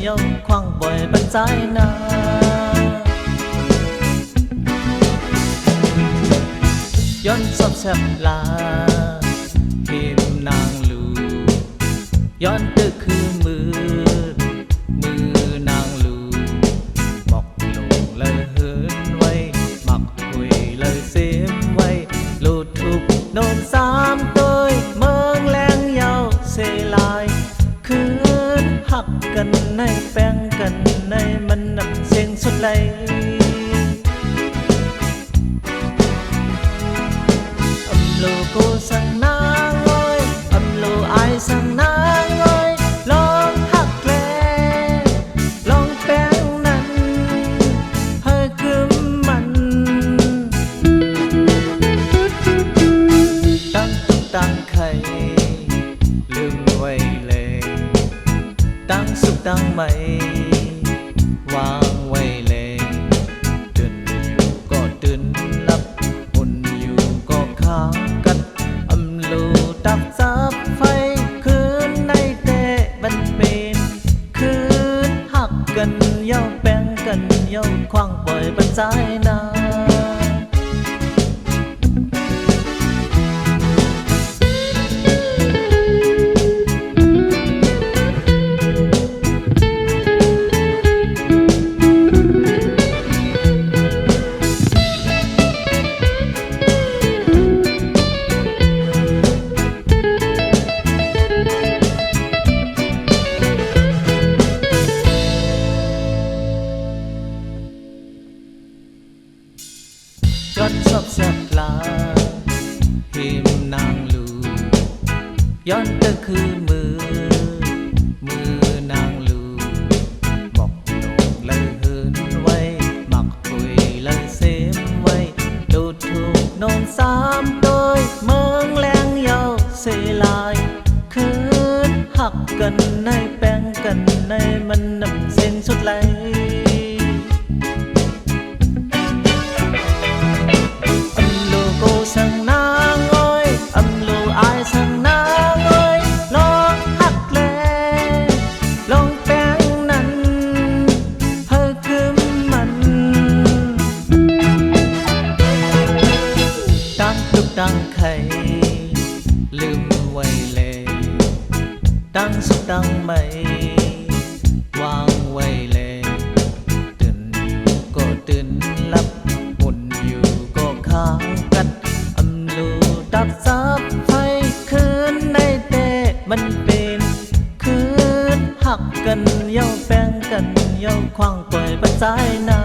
ยาวควางบ่อยบรรจัยนาย้อนซอบแซบลาพิมนางลูย้อนตึกคือมือนางลูบอกลงเลยเหินไว้มักคุยเลยเสียมไว้ลูดทุกโดนสามตัวเมืองแรงยาวเสลายคืนหักกันในแป้งกันในมันนำเสียงสุดไหลโลโก้สั่งนางเอ้ยโลไอสั่งนางเอ้ยลองหักแลลองแป้งนั้นให้คืมมันตั้งตุกตั้งไข่ลืมไว้เลยตั้งสุขตั้งไม่วางไว้เลยตื่นอยู่ก็ตื่นหลับอุ่นอยู่ก็ค้างกัดลูดับซับไฟคืนในเตะบันเป็นคืนหักกันเย้าแป้งกันเย้าควางปล่อยบรรจัยนาย้อนซอบแซบลาพิมนางลูย้อนก็คือมือนางลูบอกลงเลยเหินไว้มักคุยเลยเสียมไว้ดูถูกโนนสามโดยเมืองแรงยาวเสลายคืนหักกันในแป้งกันในมันนำเส้นสุดไหลสั่งนางเอ้ยโลไอสั่งนางเอ้ยลองหักแลลองแป้งนั้นให้คืมมันตั้งตุกตั้งไข่ลืมไว้เลยตั้งสุขตั้งไม่วางไว้เลยตื่นอยู่ก็ตื่นหลับอุ่นอยู่ก็ค้างกัดดับซับไฟคืนในเตะมันเป็นคืนหักกันเย้าแป้งกันเย้าควางปล่อยบรรจัยนา